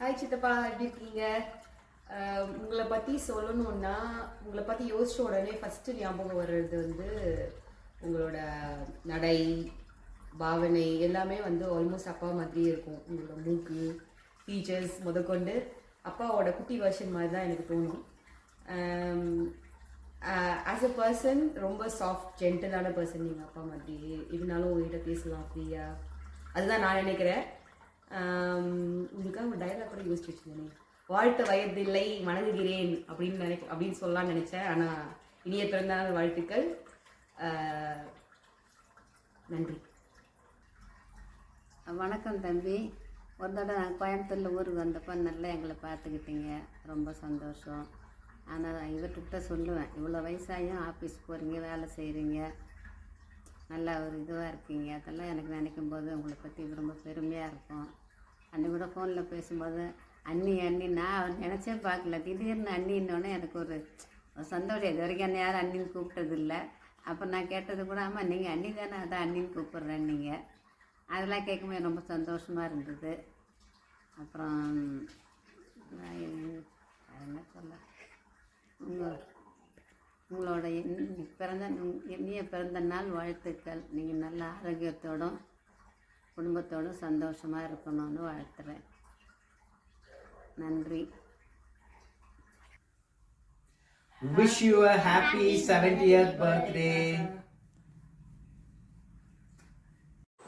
Hi சித்தப்பா, எப்படி இருக்கீங்க? உங்களை பற்றி சொல்லணுன்னா, உங்களை பற்றி யோசிச்ச உடனே ஃபஸ்ட்டு ஞாபகம் வர்றது வந்து உங்களோட நடை, பாவனை எல்லாமே வந்து ஆல்மோஸ்ட் அப்பா மாதிரியே இருக்கும். உங்களோட மூக்கு, ஃபீச்சர்ஸ் முதற்கொண்டு அப்பாவோட குட்டி வெர்ஷன் மாதிரி தான் எனக்கு தோணும். ஆஸ் அ பர்சன் ரொம்ப சாஃப்ட் ஜென்டலான பர்சன் நீங்கள் அப்பா மாதிரியே. இருந்தாலும் உங்கள்கிட்ட பேசலாம் ஃப்ரீயாக, அதுதான் நான் நினைக்கிறேன். உங்களுக்காக ஒரு டைலாக் கூட யோசிச்சு வச்சுருந்தேன். வாழ்த்த வயதில்லை வணங்குகிறேன் அப்படின்னு சொல்லலாம்னு நினச்சேன். ஆனால் இனிய பிறந்தநாள் வாழ்த்துக்கள். நன்றி. வணக்கம் தம்பி. ஒரு தடவை நான் கோயம்புத்தூரில் ஊருக்கு வந்தப்போ நல்லா எங்களை பார்த்துக்கிட்டீங்க, ரொம்ப சந்தோஷம். ஆனால் இவர்கிட்ட சொல்லுவேன், இவ்வளோ வயசாயும் ஆஃபீஸ் போகிறீங்க, வேலை செய்கிறீங்க, நல்லா ஒரு இதுவாக இருக்கீங்க. அதெல்லாம் எனக்கு நினைக்கும் போது உங்களை பற்றி ரொம்ப பெருமையாக இருக்கும். அன்னை கூட ஃபோனில் பேசும்போது அண்ணி நான் நினச்சே பார்க்கல, திடீர்னு அண்ணின்னொன்னே எனக்கு ஒரு சந்தோஷம். இது வரைக்கும் என்ன யாரும் அண்ணின்னு கூப்பிட்டதில்லை. அப்போ நான் கேட்டது கூட, ஆமாம் நீங்கள் அண்ணி தானே, அதான் அண்ணின்னு கூப்பிட்றேன் நீங்கள். அதெல்லாம் கேட்கும்போது ரொம்ப சந்தோஷமாக இருந்தது. அப்புறம் என்ன சொல்ல, உங்களோட இனிய பிறந்த நாள் வாழ்த்துக்கள். நீங்கள் நல்ல ஆரோக்கியத்தோடும் குடும்பத்தோடும் சந்தோஷமாக இருக்கணும்னு வாழ்த்துறேன். நன்றி. Wish you a happy 70th birthday.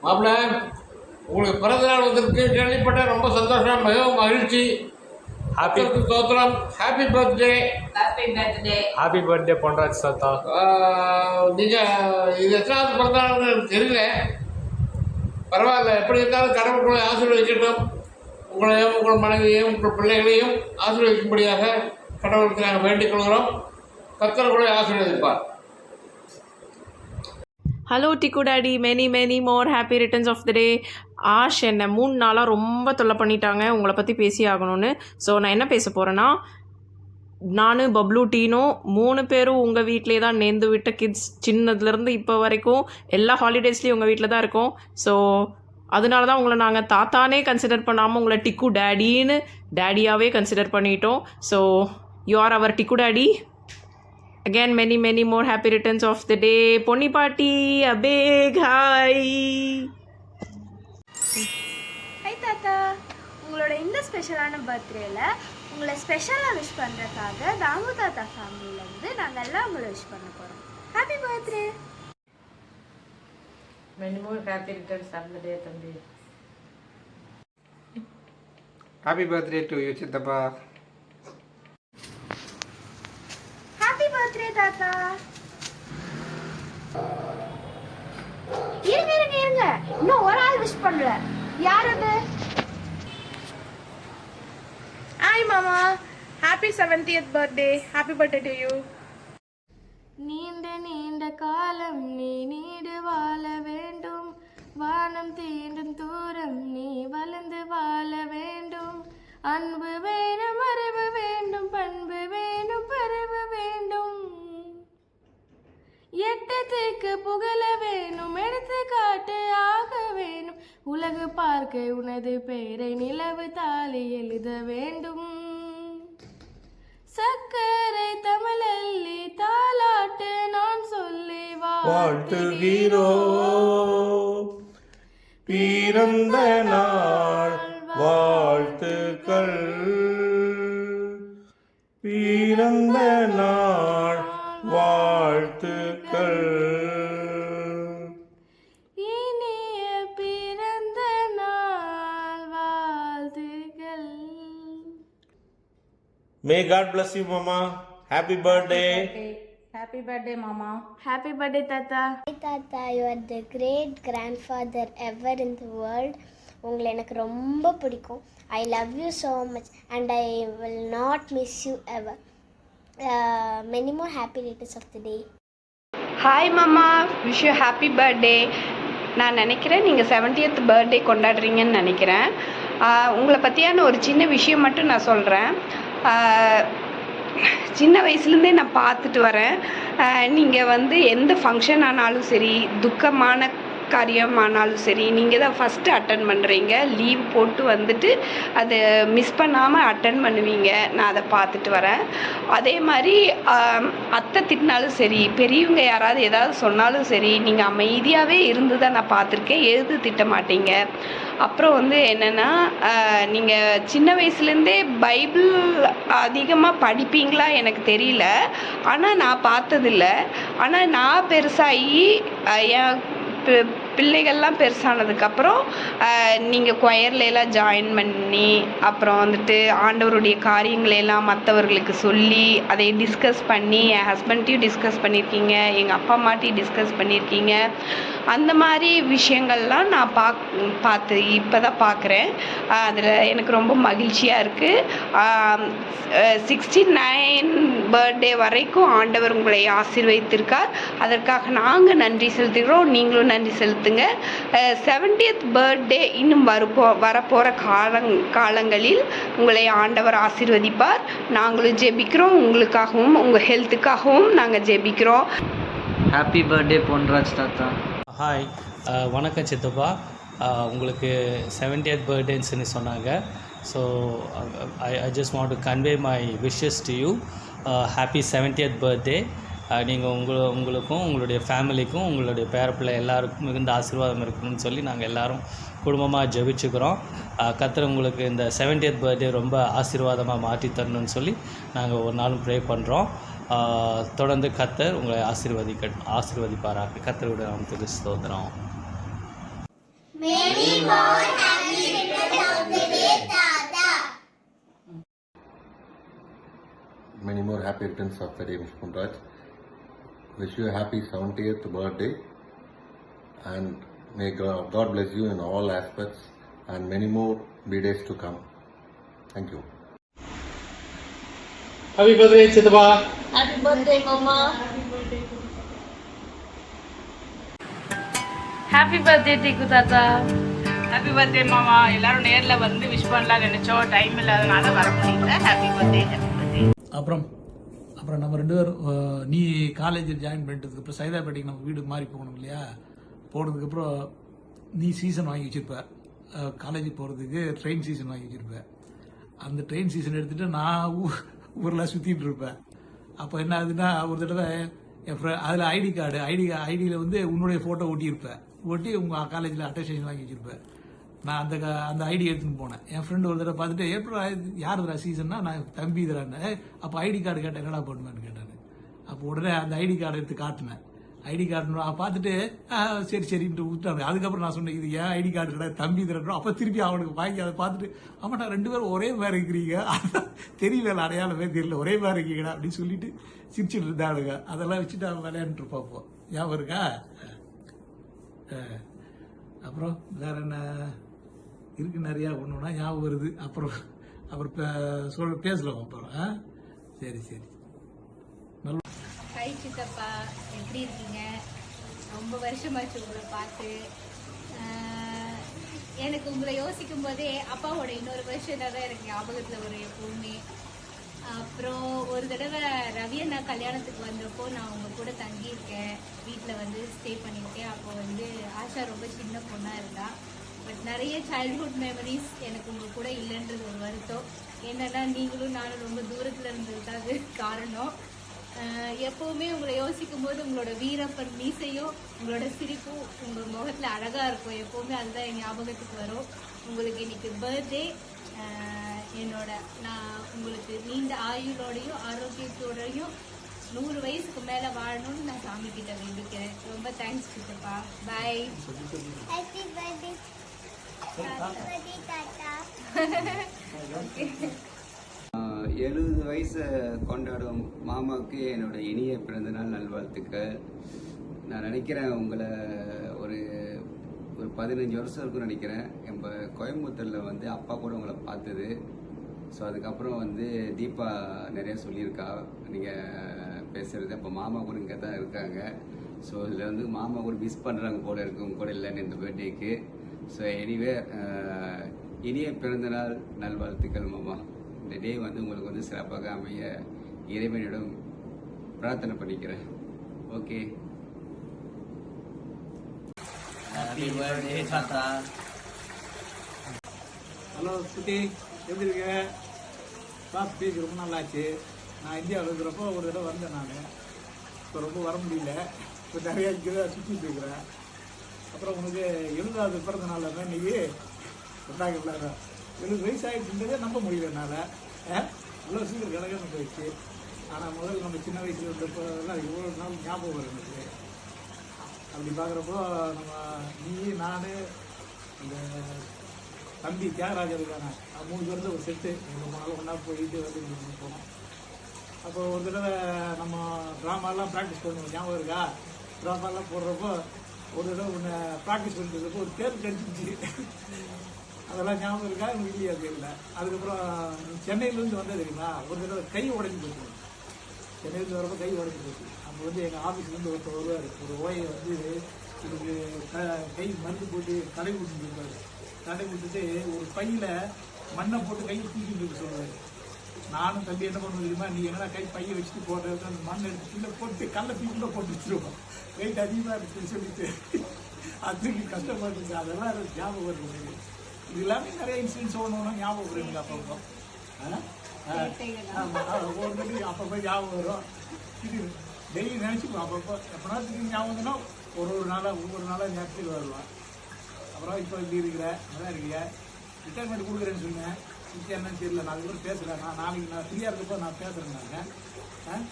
மாப்பிள்ள, உங்களுக்கு பிறந்த நாள் வந்திருக்கு கேள்விப்பட்ட ரொம்ப சந்தோஷம், மிகவும் மகிழ்ச்சி. ஹாப்பி ஸ்தோத்திரம். Happy birthday. Happy birthday Ponraj தாத்தா. நீங்கள் இது எத்தனாவது பிறந்த நாள்னு எனக்கு தெரியல. பரவாயில்ல, எப்படி இருந்தாலும் கடவுளுக்குள்ளே ஆசீர்வதிக்கட்டும். உங்களையும் உங்கள் மனைவியையும் உங்கள் பிள்ளைகளையும் ஆசீர்வதிக்கும்படியாக கடவுளுக்கு நாங்கள் வேண்டிக் கொள்கிறோம். கர்த்தருக்குள்ளே ஆசீர்வதிப்பார். ஹலோ டிக்கு daddy, many more happy returns of the day. ஆஷ் என்னை 3 நாளாக ரொம்ப தொல்லை பண்ணிட்டாங்க உங்களை பற்றி பேசி ஆகணும்னு. ஸோ நான் என்ன பேச போகிறேன்னா, நான் பப்ளு டீனோ 3 பேரும் உங்கள் வீட்டிலே தான் நேர்ந்து விட்ட கிட்ஸ். சின்னதுலேருந்து இப்போ வரைக்கும் எல்லா ஹாலிடேஸ்லேயும் உங்கள் வீட்டில் தான் இருக்கோம். ஸோ அதனால தான் உங்களை நாங்கள் தாத்தானே கன்சிடர் பண்ணாமல் உங்களை டிக்கு டேடின்னு டேடியாகவே கன்சிடர் பண்ணிட்டோம். ஸோ யூ ஆர் அவர் டிக்கு daddy. Again, many more happy returns of the day. Ponni Party, a big hi. High தாத்தா, உங்களோட இந்த ஸ்பெஷலான பர்த்டேல உங்களை ஸ்பெஷலாக விஷ் பண்ணுறதுக்காக தாமு தாத்தா ஃபேமிலியிலேருந்து நாங்கள் எல்லாம் உங்களை விஷ் பண்ண போகிறோம். Happy birthday. Many more happy returns of the day, தம்பி. Happy birthday to you, சித்தப்பா. ஹாப்பி பர்த்டே தாத்தா. இருங்க, இன்னும் ஒரு ஆள் விஷ் பண்ணல. யார் அது? Hi Mama, happy 70th birthday. Happy birthday to you. நீண்ட காலம் நீ நீடு வாழ வேண்டும், வானம் தீண்டும் தூரம் நீ வளர்ந்து வாழ வேண்டும். அன்பு வேணும், அறிவு வேண்டும், பண்பு வேணும், பரவு வேண்டும். எட்டத்துக்கு புகழ வேணும், எடுத்து காட்டு ஆக வேணும். உலகு பார்க்க உனது பெயரை நிலவு தாளி எழுத வேண்டும். சக்கரை தமிழல்லி தாலாட்டு நான் சொல்லி வாழ்த்துகிறோ பிறந்த நாள் வாழ்த்துக்கள். பிறந்த நாள் வாழ்த்துக்கள். இனிய பிறந்த நாள் வாழ்த்துக்கள். May God bless you, Mama. Happy birthday. Happy birthday Mama. Happy birthday தாத்தா. Hi Tata, you are the great grandfather ever in the world. உங்களை எனக்கு ரொம்ப பிடிக்கும். I love you so much and I will not miss you ever. Many more happy returns of the day. Hi மாமா, wish you happy birthday. நான் நினைக்கிறேன் நீங்கள் 70th birthday கொண்டாடுறீங்கன்னு நினைக்கிறேன். உங்களை பற்றியான ஒரு சின்ன விஷயம் மட்டும் நான் சொல்கிறேன். சின்ன வயசுலேருந்தே நான் பார்த்துட்டு வரேன். நீங்கள் எந்த ஃபங்க்ஷன் ஆனாலும் சரி, துக்கமான காரியமானாலும் சரி நீங்கள் தான் ஃபஸ்ட்டு அட்டன் பண்ணுறீங்க. லீவ் போட்டு வந்துட்டு அதை மிஸ் பண்ணாமல் அட்டன் பண்ணுவீங்க. நான் அதை பார்த்துட்டு வரேன். அதே மாதிரி அத்தை திட்டினாலும் சரி, பெரியவங்க யாராவது ஏதாவது சொன்னாலும் சரி, நீங்கள் அமைதியாகவே இருந்து தான் நான் பார்த்துருக்கேன். எது திட்ட மாட்டீங்க. அப்புறம் வந்து என்னென்னா, நீங்கள் சின்ன வயசுலேருந்தே பைபிள் அதிகமாக படிப்பீங்களா எனக்கு தெரியல. ஆனால் நான் பார்த்ததில்ல. ஆனால் நான் பெருசாகி என் பிள்ளைகள்லாம் பெருசானதுக்கப்புறம் நீங்கள் கொயர்லாம் ஜாயின் பண்ணி அப்புறம் வந்துட்டு ஆண்டவருடைய காரியங்களையெல்லாம் மற்றவர்களுக்கு சொல்லி அதை டிஸ்கஸ் பண்ணி என் ஹஸ்பண்ட்டையும் டிஸ்கஸ் பண்ணியிருக்கீங்க, எங்கள் அப்பா அம்மாட்டையும் டிஸ்கஸ் பண்ணியிருக்கீங்க. அந்த மாதிரி விஷயங்கள்லாம் நான் பார்த்து இப்போ தான் பார்க்குறேன். அதில் எனக்கு ரொம்ப மகிழ்ச்சியாக இருக்குது. 69 பர்த்டே வரைக்கும் ஆண்டவர் உங்களை ஆசீர்வதித்திருக்கார். அதற்காக நாங்கள் நன்றி செலுத்துகிறோம். நீங்களும் நன்றி செலுத்துங்க. 70th பர்த்டே இன்னும் வரப்போகிற காலங்களில் உங்களை ஆண்டவர் ஆசீர்வதிப்பார். நாங்களும் ஜெபிக்கிறோம். உங்களுக்காகவும் உங்கள் ஹெல்த்துக்காகவும் நாங்கள் ஜெபிக்கிறோம். ஹாப்பி பர்த்டே பொன்ராஜ் தாத்தா. ஹாய், வணக்கம் சித்தப்பா. உங்களுக்கு 70th பர்த்டேன்னு சொன்னாங்க. So I just want to convey my wishes to you. Happy 70th birthday. நீங்கள் உங்களுக்கும் உங்களுடைய ஃபேமிலிக்கும் உங்களுடைய பேரப்பிள்ளை எல்லாருக்கும் மிகுந்த ஆசீர்வாதம் இருக்கணும்னு சொல்லி நாங்கள் எல்லோரும் குடும்பமாக ஜெபிச்சுக்கிறோம். கர்த்தர் உங்களுக்கு இந்த 70th பர்த்டே ரொம்ப ஆசீர்வாதமாக மாற்றி தரணும்னு சொல்லி நாங்கள் ஒரு நாளும் ப்ரே பண்ணுறோம். தொடர்ந்து கர்த்தர் உங்களை ஆசீர்வதிப்பாராக. கர்த்தருடைய நாமத்துக்கு ஸ்தோத்திரம். Many more happy returns of the day, Mr. Punraj. Wish you a happy 70th birthday, and may God bless you in all aspects and many more birthdays to come. Thank you. Happy birthday, Chitapa. Happy birthday, Mama. Happy birthday, Tiku Tata. Happy birthday மாமா. எல்லாரும் நேரில் வந்து wish பண்ணலாம் நினச்சோம், time இல்லாதனால வர முடியல. Happy birthday. அப்புறம் நம்ம 2 பேரும் நீ காலேஜில் ஜாயின் பண்ணிட்டதுக்கப்புறம் சைதாப்பேட்டைக்கு நம்ம வீடு மாறி போகணும் இல்லையா? போனதுக்கப்புறம் நீ சீசன் வாங்கி வச்சுருப்ப. காலேஜுக்கு போகிறதுக்கு ட்ரெயின் சீசன் வாங்கி வச்சுருப்ப. அந்த ட்ரெயின் சீசன் எடுத்துகிட்டு நான் ஊரில் சுற்றிட்டு இருப்பேன். அப்போ என்ன ஆகுதுன்னா, ஒரு தடவை என் அதில் ஐடியில் வந்து உன்னுடைய ஃபோட்டோ ஒட்டியிருப்பேன். ஒட்டி உங்கள் காலேஜில் அட்டஸ்டேஷன் வாங்கி வச்சுருப்பேன். நான் அந்த ஐடி எடுத்துன்னு போனேன். என் ஃப்ரெண்டு ஒரு தடவை பார்த்துட்டு, எப்படி யார் இதரா சீசன்னா, நான் தம்பி இதரான்னு. அப்போ ஐடி கார்டு கேட்டேன், என்னடா பண்ணுவேன்னு கேட்டாரு. அப்போ உடனே அந்த ஐடி கார்டு எடுத்து காட்டினேன். ஐடி கார்டு பார்த்துட்டு சரின்ட்டு விட்டாங்க. அதுக்கப்புறம் நான் சொன்னேன், இது ஏன் ஐடி கார்டு கிடையாது, தம்பி இதரா. அப்போ திருப்பி அவனுக்கு வாங்கி அதை பார்த்துட்டு, ஆமாட்டா 2 பேரும் ஒரே மாதிரி இருக்கிறீங்க, தெரியல, அடையாளமே தெரியல, ஒரே மாதிரி இருக்கீங்கடா அப்படின்னு சொல்லிட்டு சிரிச்சுட்டு இருந்தாளுங்க. அதெல்லாம் வச்சுட்டு அவன் விளையாண்டுட்டு இருப்பாப்போ. ஞாபகம் இருக்கா? அப்புறம் வேற என்ன இருக்கு, நிறையா ஒன்றுனா ஞாபகம் வருது. அப்புறம் பேசலாம் அப்புறம். சரி நல்ல. ஹை சித்தப்பா, எப்படி இருக்கீங்க? ரொம்ப வருஷமாச்சு உங்களை பார்த்து. எனக்கு உங்களை யோசிக்கும் போதே அப்பாவோட இன்னொரு வருஷம் தான் எனக்கு ஞாபகத்தில் வரும் எப்பவுமே. அப்புறம் ஒரு தடவை ரவி அண்ணா கல்யாணத்துக்கு வந்தப்போ நான் உங்க கூட தங்கியிருக்கேன், வீட்டில் வந்து ஸ்டே பண்ணியிருக்கேன். அப்போ வந்து ஆஷா ரொம்ப சின்ன பொண்ணாக இருந்தா. பட் நிறைய சைல்ட்ஹுட் மெமரிஸ் எனக்கு உங்கள் கூட இல்லைன்றது ஒரு வருத்தம். என்னென்னா, நீங்களும் நானும் ரொம்ப தூரத்தில் இருந்தது தான் அது காரணம். எப்போவுமே உங்களை யோசிக்கும் போது உங்களோட வீரப்பன் மீசையும் உங்களோட சிரிப்பும் உங்கள் முகத்தில் அழகாக இருக்கும். எப்போவுமே அதுதான் என் ஞாபகத்துக்கு வரும். உங்களுக்கு இன்னைக்கு பர்த்டே. நான் உங்களுக்கு நீண்ட ஆயுளோடையும் ஆரோக்கியத்தோடையும் 100 வயசுக்கு மேலே வாழணும்னு நான் சாமி கிட்ட வேண்டிக்கிறேன். ரொம்ப தேங்க்ஸ் சித்தப்பா. பாய். ஹாப்பி பர்த்டே தாத்தா. 70 வயசை கொண்டாடும் மாமாவுக்கு என்னோட இனிய பிறந்தநாள் நல்வாழ்த்துக்கள். நான் நினைக்கிறேன் உங்களை ஒரு 15 வருஷம் இருக்குன்னு நினைக்கிறேன். நம்ம கோயம்புத்தூரில் வந்து அப்பா கூட உங்களை பார்த்தது. ஸோ அதுக்கப்புறம் வந்து தீபா நிறைய சொல்லியிருக்கா நீங்கள் பேசுகிறது. அப்போ மாமா கூட இங்கே தான் இருக்காங்க. ஸோ இதில் வந்து மாமா கூட மிஸ் பண்ணுறாங்க போல இருக்கு உங்க கூட இல்லைன்னு இந்த பர்த்டேக்கு. ஸோ எனிவே இனிய பிறந்தநாள் நல்வாழ்த்துக்கள் மாமா. இந்த டே வந்து உங்களுக்கு வந்து சிறப்பாக அமைய இறைவனிடம் பிரார்த்தனை பண்ணிக்கிறேன். Okay. Happy birthday, Tata. Hello குட்டி, எப்படி இருக்க? பார்த்து பேசி ரொம்ப நாள் ஆச்சு. நான் இந்தியாவில் இருக்கிறப்போ ஒரு தடவை வந்தேன். நான் இப்போ ரொம்ப வர முடியல. இப்போ நிறையா இங்கே சுற்றிட்டு இருக்கிறேன். அப்புறம் உனக்கு 70வது பிறந்த நாள் தான் இன்றைக்கி கொண்டாடல. 70 வயசு ஆகிடுச்சுன்றதே நம்ப முடியல என்னால். இவ்வளோ சீக்கிரம் கிடக்கணும் போயிடுச்சு. ஆனால் முதல்ல நம்ம சின்ன வயசில் இருந்தப்போலாம் இவ்வளோ நாள் ஞாபகம் வரும் எனக்கு. அப்படி பார்க்குறப்போ நம்ம நீ, நான், இந்த தம்பி தியாகராஜர் இருக்காங்க, 3 பேருந்து ஒரு செட்டு எங்கே போனாலும் ஒன்றா போயிட்டு வந்து போனோம். அப்போ ஒரு தடவை நம்ம ட்ராமாலாம் ப்ராக்டிஸ் பண்ணுவோம், ஞாபகம் இருக்கா? ட்ராமாலாம் போடுறப்போ ஒரு தடவை ஒன்று ப்ராக்டிஸ் பண்ணிட்டு இருக்கப்போ ஒரு தேர்வு கடிச்சிச்சு. அதெல்லாம் ஞாபகம் இருக்கா? எனக்கு இல்லையா தெரியல. அதுக்கப்புறம் சென்னையிலேருந்து வந்தது தெரியுமா, ஒரு தடவை கை உடஞ்சி போச்சு. சென்னையிலேருந்து வரப்போ கை உடஞ்சி போச்சு. அப்போ வந்து எங்கள் ஆஃபீஸ்லேருந்து ஒருத்தர் வருவார், ஒரு ஓயை வந்து இதுக்கு கை மருந்து போட்டு கடை கொடுத்துட்டு இருப்பார். கடை கொடுத்துட்டு ஒரு பையில் மண்ணை போட்டு கையை தூக்கிட்டு இருக்க சொல்லுவார். நானும் தம்பி என்ன பண்ணுவோம் தெரியுமா, நீ எங்கன்னா கை பையை வச்சுட்டு போடுறது அந்த மண் எடுத்துட்டு போட்டு கல்லை தூக்கில போட்டு வச்சுருவோம். வெயிட் அதிகமாக இருக்குன்னு சொல்லிட்டு அதுக்கு கஷ்டப்பட்டுருக்கு. அதெல்லாம் எனக்கு ஞாபகம் இருக்கு. இது எல்லாமே நிறைய இன்சிடென்ட்ஸ் ஒன்று ஞாபகம் வருங்க அப்பப்போ. ஆமாம், ஒவ்வொரு அப்பப்போ ஞாபகம் வரும். இது டெய்லி நினச்சிப்போம். அப்பப்போ எப்போனா திரும்பி ஞாபகம்னா ஒவ்வொரு நாளாக ஞாபகத்துக்கு வருவான். அப்புறம் இப்போ இப்படி இருக்கிற நல்லா இருக்கீங்க. ரிட்டைர்மெண்ட் கொடுக்குறேன்னு சொன்னேன். இப்போ என்னன்னு தெரியல. நான் அதுக்கப்புறம் பேசுகிறேன். நாளைக்கு நான் ஃப்ரீயாக இருக்கப்போ நான் பேசுகிறேன். நான்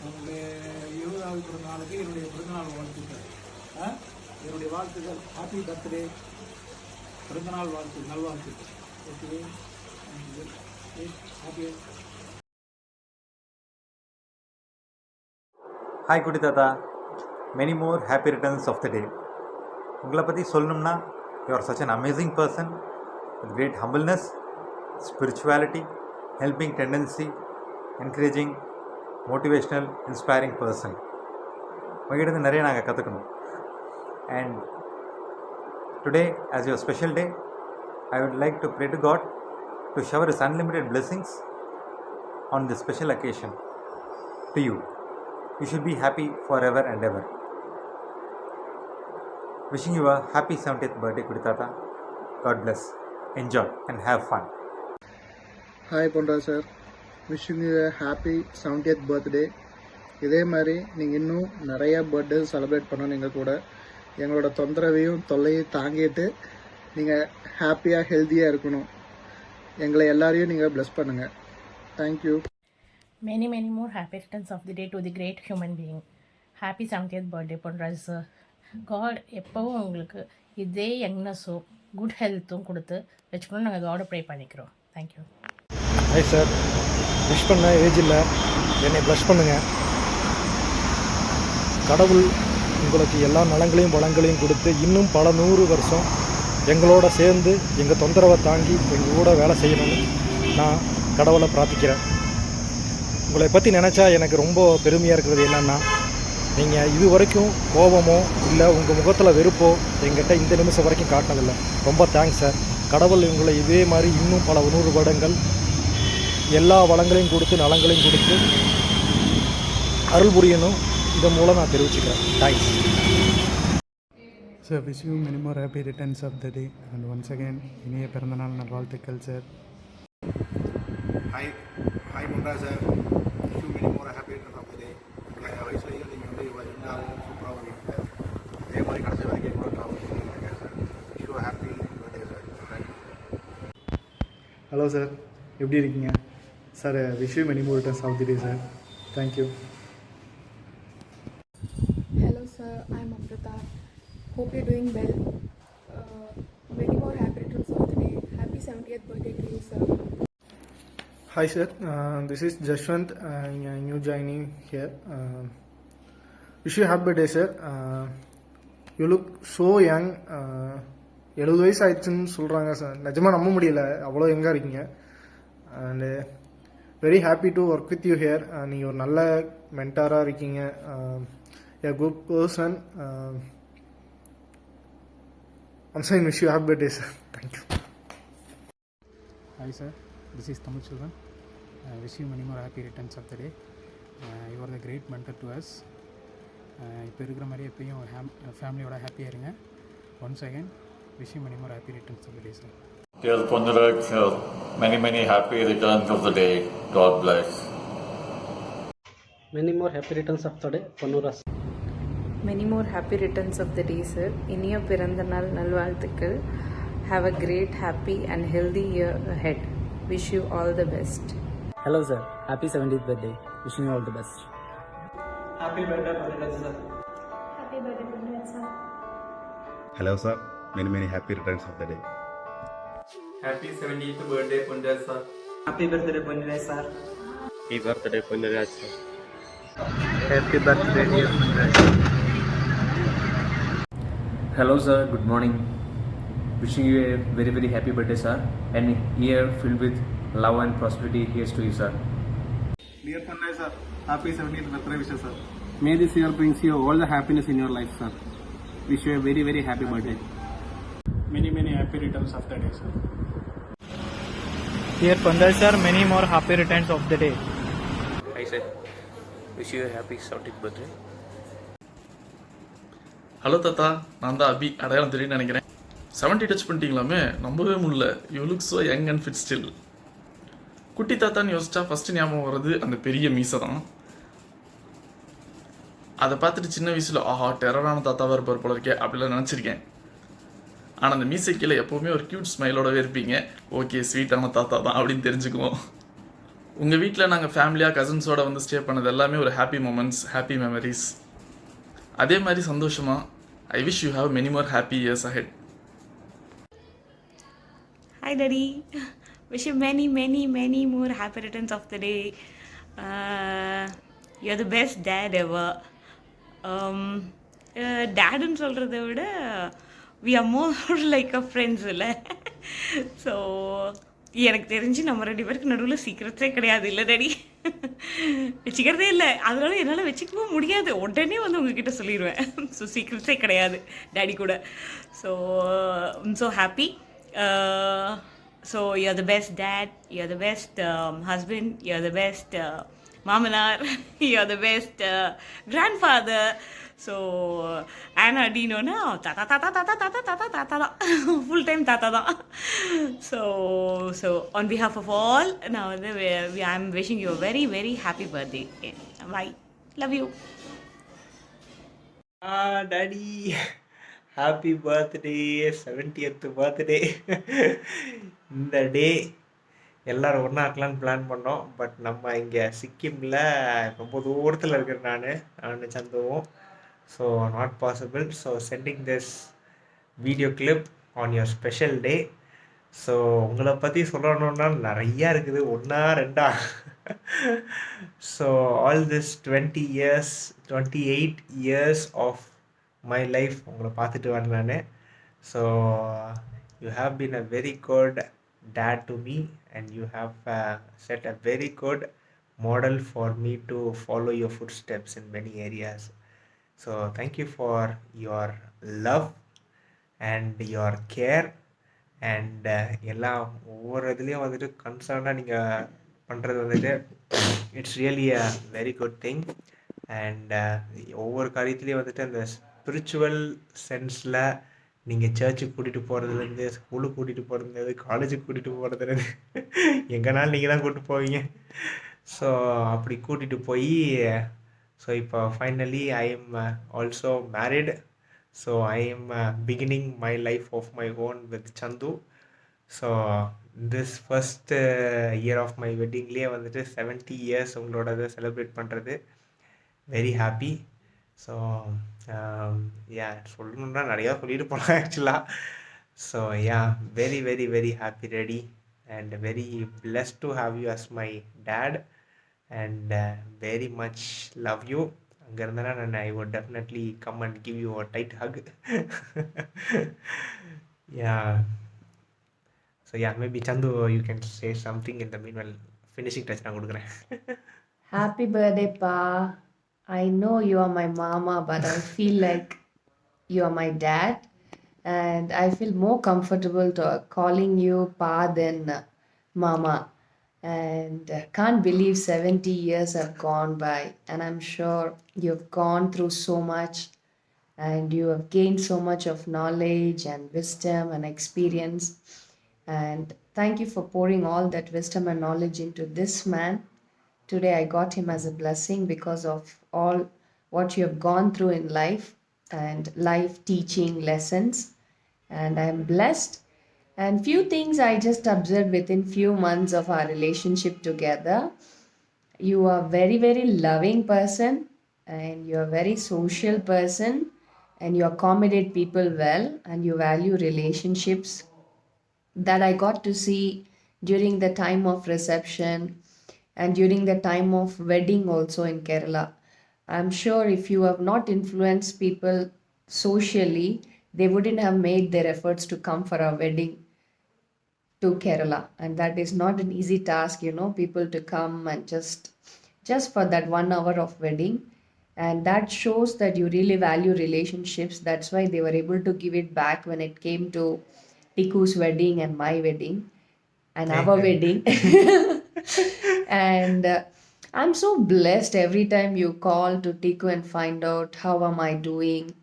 உங்களுடைய 70வது பிறந்த நாளுக்கு என்னுடைய பிறந்தநாள் வாழ்த்துக்கள். என்னுடைய வாழ்த்துக்கள். ஹாப்பி பர்த்டே, பிறந்தநாள் வாழ்த்து, நல்வாழ்த்துக்கள். Okay, happy. ஹாய் குட்டி தாத்தா, many more happy returns of the day. உங்களை பற்றி சொல்லணும்னா, you are such an amazing person with great humbleness, spirituality, helping tendency, encouraging, motivational, inspiring person. உங்ககிட்ட நிறைய நாங்கள் கற்றுக்கணும். And today, as your special day, I would like to pray to God to shower His unlimited blessings on this special occasion to you. You should be happy forever and ever. Wishing you a happy 70th birthday, Kudi Tata. God bless. Enjoy and have fun. Hi Ponra sir, wishing you a happy 70th birthday. இதே மாதிரி நீங்கள் இன்னும் நிறையா birthday celebrate பண்ணணும். நீங்கள் கூட எங்களோட தொந்தரவையும் தொல்லையும் தாங்கிட்டு நீங்கள் ஹாப்பியாக ஹெல்த்தியாக இருக்கணும். எங்களை எல்லாரையும் நீங்கள் bless பண்ணுங்கள். Thank you. Many more happy returns of the day to the great human being. Happy 70th birthday Ponraj sir. God எப்போவும் உங்களுக்கு இதே யங்னஸும் குட் ஹெல்த்தும் கொடுத்து வச்சுக்கணும். நாங்கள் காடை ப்ரே பண்ணிக்கிறோம். தேங்க்யூ. ஹாய் சார், விஷ் பண்ண ஏஜ் இல்லை, என்னை ப்ளஷ் பண்ணுங்கள். கடவுள் உங்களுக்கு எல்லா நலங்களையும் வளங்களையும் கொடுத்து இன்னும் பல 100 வருஷம் எங்களோட சேர்ந்து எங்கள் தொந்தரவை தாங்கி எங்கள் கூட வேலை செய்யணும்னு நான் கடவுளை பிரார்த்திக்கிறேன். உங்களை பற்றி நினச்சா எனக்கு ரொம்ப பெருமையாக இருக்கிறது என்னென்னா, நீங்கள் இது வரைக்கும் கோபமோ இல்லை உங்கள் முகத்தில் வெறுப்போ எங்கிட்ட இந்த நிமிஷம் வரைக்கும் காட்டினதில்லை. ரொம்ப தேங்க்ஸ் சார். கடவுள் உங்களை இதே மாதிரி இன்னும் பல 100 வருடங்கள் எல்லா வளங்களையும் கொடுத்து நலங்களையும் கொடுத்து அருள் புரியணும். இதன் மூலம் நான் தெரிவிச்சுக்கிறேன். Thanks sir. Wish you many more happy returns of the day and once again இனிய பிறந்தநாள் நல்வாழ்த்துக்கள் sir. Hi Munda sir, wish you many more happy returns of the day. எங்கள் வயசுலேயே நீங்கள் வந்து எல்லாரும் சூப்பராக வருவீங்க. அதே மாதிரி கடைசி வரைக்கும் கூட ட்ராவல் பண்ணியிருக்கேன் sir. Wish you happy birthday sir. Thank you. Hello sir, எப்படி இருக்கீங்க sir? Wish you many more returns of the day sir. Thank you. Hello sir, I'm Amrita. Hope you're doing well. Many more happy returns of the day. Happy 70th birthday to you sir. Hi sir, this is Jashwant, new joining here. Wish you happy birthday sir. You look so young. 70 வயசு ஆயிடுச்சுன்னு சொல்கிறாங்க sir. நிஜமாக நம்ப முடியல, அவ்வளோ யங்காக இருக்கீங்க. And very happy to work with you here. நீங்கள் ஒரு நல்ல மென்டாராக இருக்கீங்க. a good person. Once again, wish you happy birthday, sir. Thank you. Hi, sir. This is Tamil Children. I wish you many more happy returns of the day. You are the great mentor to us. இப்போ இருக்கிற மாதிரி எப்பயும் ஃபேமிலியோட ஹாப்பியாக இருங்க. Once again, wish you many more happy returns of the day, sir. Dear Pondaraj, many happy returns of the day. God bless. Many more happy returns of the day, Ponnuras. Many more happy returns of the day, sir. இனிய பிறந்த நாள் நல்வாழ்த்துக்கள். Have a great, happy and healthy year ahead. Wish you all the best. Hello, sir. Happy 70th birthday. Wishing you all the best. Happy birthday, Pondaraj sir. Happy birthday, Ponnuras sir. Hello, sir. Many happy returns of the day. Happy 70th birthday, Pondaraj sir. Happy birthday, Ponnuras sir. Happy birthday, Pondaraj sir. Happy birthday, dear Ponnuras. Hello sir, good morning. Wishing you a very happy birthday sir, and a year filled with love and prosperity. Here's to you sir. Dear Pondaraj sir, happy 70th birthday wishes sir. May this year brings you all the happiness in your life, sir. Wish you a very happy birthday. Many happy returns of the day, sir. Dear Pondaraj sir, many more happy returns of the day. Hi sir, wish you a happy 70th birthday. Hello தாத்தா, நான் தான் அபி. அடையாளம் தெரியும்னு நினைக்கிறேன். 70 touch பண்ணிட்டீங்களாமே, நம்பவே முடியல. You look so young and fit still. குட்டி தாத்தான்னு யோசிச்சா ஃபஸ்ட்டு ஞாபகம் வர்றது அந்த பெரிய மீசை தான். அதை பார்த்துட்டு சின்ன வயசில் ஆஹா டெரரான தாத்தாவாக இருப்பார் போல இருக்கே அப்படிலாம் நினச்சிருக்கேன். ஆனால் அந்த மீசை கீழே எப்போவுமே ஒரு க்யூட் ஸ்மைலோடவே இருப்பீங்க. ஓகே, ஸ்வீட்டான தாத்தா தான் அப்படின்னு தெரிஞ்சுக்குவோம். உங்கள் வீட்டில் நாங்கள் ஃபேமிலியாக கசின்ஸோடு வந்து ஸ்டே பண்ணது எல்லாமே ஒரு ஹாப்பி மூமெண்ட்ஸ், ஹாப்பி மெமரிஸ். அதே மாதிரி சந்தோஷமா I wish you have many more happy years ahead. Hi Daddy, wish you many more happy returns of the day. You're the best dad ever. Dadன்னு சொல்கிறத விட we are more like a friends இல்லை. So எனக்கு தெரிஞ்சு நம்ம 2 பேருக்கு நடுவில் சீக்கிரத்தே கிடையாது இல்லை டாடி. வச்சுக்கிறதே இல்லை, அதனால என்னால் வச்சுக்கவும் முடியாது. உடனே வந்து உங்ககிட்ட சொல்லிடுவேன். ஸோ சீக்கிரத்தே கிடையாது டாடி கூட. So I'm so happy. So you're the best dad, you're the best husband, you're the best மாமனார், you're the best grandfather. So ஆனா டீனோன்னா தாத்தா தாத்தா தாத்தா தாத்தா தாத்தா தாத்தா தான், ஃபுல் டைம் தாத்தா தான். So on behalf of all நான் வந்து I am wishing you very happy birthday. Bye, love you. Daddy happy birthday, 70th birthday. இந்த டே எல்லோரும் ஒன்றா இருக்கலான்னு பிளான் பண்ணோம். பட் நம்ம இங்கே சிக்கிமில் ரொம்ப தூரத்தில் இருக்கிற நான் சந்துவும். So not possible. So sending this video clip on your special day. So உங்களை பற்றி சொல்லணுன்னா நிறையா இருக்குது, 1 2. So all this 28 years of my life உங்களை பார்த்துட்டு வரேன் நான். So you have been a very good dad to me, and you have set a very good model for me to follow your footsteps in many areas. So thank you for your love and your care, and எல்லாம் ஒவ்வொரு இதுலேயும் வந்துட்டு கன்சர்னாக நீங்கள் பண்ணுறது வந்துட்டு it's really a very good thing. And ஒவ்வொரு காரியத்துலேயும் வந்துட்டு அந்த ஸ்பிரிச்சுவல் சென்ஸில் நீங்கள் சர்ச்சுக்கு கூட்டிகிட்டு போகிறதுலேருந்து, ஸ்கூலுக்கு கூட்டிகிட்டு போகிறதுலேருந்து, காலேஜுக்கு கூட்டிகிட்டு போகிறதுலேருந்து, எங்கேனாலும் நீங்கள் தான் கூப்பிட்டு போவீங்க. ஸோ அப்படி கூட்டிகிட்டு போய் ஸோ இப்போ finally I am also married. So I am beginning my life of my own with Santhu. So this first year of my வெட்டிங்லேயே வந்துட்டு 70 years உங்களோட இதை செலிப்ரேட் பண்ணுறது வெரி ஹாப்பி. ஸோ சொல்லணுன்னா நிறையா சொல்லிட்டு போகலாம் ஆக்சுவலாக. So very happy daddy, and very blessed to have you as my dad, and very much love you. அங்கே இருந்தேன்னா நான் ஐ would definitely come and give you a tight hug. So maybe Chandu, you can say something in the meanwhile. Finishing touch நான் கொடுக்குறேன். Happy birthday, Pa. I know you are my mama, but I feel like you are my dad, and I feel more comfortable to calling you Pa than Mama. And can't believe 70 years have gone by, and I'm sure you've gone through so much, and you have gained so much of knowledge and wisdom and experience. And thank you for pouring all that wisdom and knowledge into this man. Today I got him as a blessing because of all what you have gone through in life and life teaching lessons. And I am blessed. And few things I just observed within few months of our relationship together. You are very, very loving person, and you are very social person, and you accommodate people well, and you value relationships. That I got to see during the time of reception and during the time of wedding also in Kerala. I'm sure if you have not influenced people socially, they wouldn't have made their efforts to come for our wedding to Kerala. And that is not an easy task, people to come and just for that 1 hour of wedding. And that shows that you really value relationships. That's why they were able to give it back when it came to Tiku's wedding and my wedding and our wedding. And I'm so blessed every time you call to Tiku and find out how am I doing.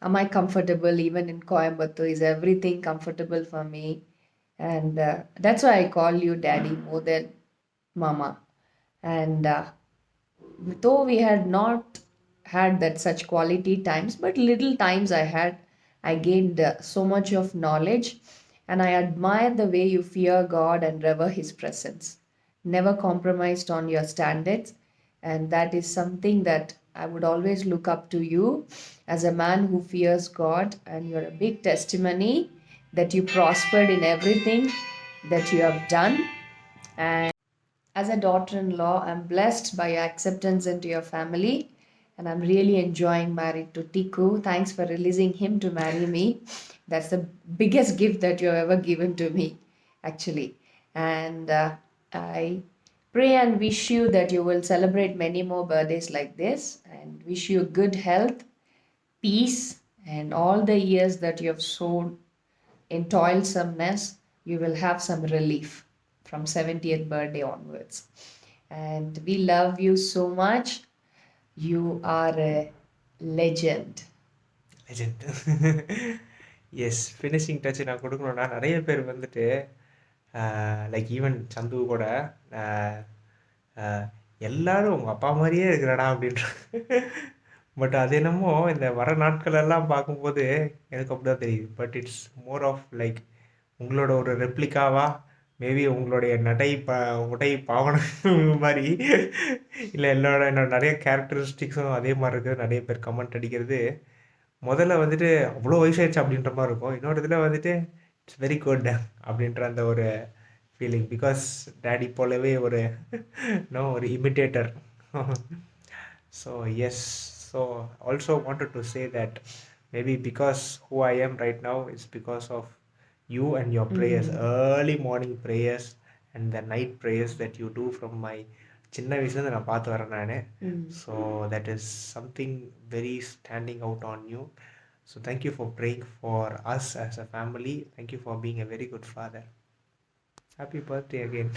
Am I comfortable even in Coimbatore? Is everything comfortable for me? And that's why I call you daddy more than mama. And though we had not had that such quality times, but little times I gained so much of knowledge. And I admire the way you fear God and revere his presence. Never compromised on your standards. And that is something that I would always look up to you as a man who fears God. And you're a big testimony that you prospered in everything that you have done. And as a daughter-in-law, I'm blessed by your acceptance into your family. And I'm really enjoying married to Tiku. Thanks for releasing him to marry me. That's the biggest gift that you've ever given to me, actually. And I pray and wish you that you will celebrate many more birthdays like this, and wish you good health, peace, and all the years that you have sown in toilsomeness, you will have some relief from 70th birthday onwards. And we love you so much. You are a legend. Legend. Yes, finishing touch நான் கொடுக்கணுன்னா நிறைய பேர் வந்துட்டு like even சந்து கூட எல்லாரும் உங்கள் அப்பா மாதிரியே இருக்கிறடா அப்படின்ற. பட் அது என்னமோ இந்த வர நாட்களெல்லாம் பார்க்கும்போது எனக்கு அப்படி தான் தெரியுது. But it's more of like உங்களோட ஒரு ரெப்ளிகாவா, மேபி உங்களுடைய உடை பாவனை மாதிரி இல்லை என்னோட நிறைய கேரக்டரிஸ்டிக்ஸும் அதே மாதிரி இருக்குது. நிறைய பேர் கமெண்ட் அடிக்கிறது முதல்ல வந்துட்டு அவ்வளோ வயசாயிடுச்சு அப்படின்ற மாதிரி இருக்கும். இன்னொரு இதில் வந்துட்டு இட்ஸ் வெரி குட் அப்படின்ற அந்த ஒரு ஃபீலிங். பிகாஸ் டேடி போலவே ஒரு ஒரு imitator. So yes, so also wanted to say that maybe because who I am right now it's because of you and your prayers, early morning prayers and the night prayers that you do from my சின்ன வயசுலேருந்து நான் பார்த்து வரேன் நான். So that is something very standing out on you. So thank you for praying for us as a family. Thank you for being a very good father. Happy birthday again.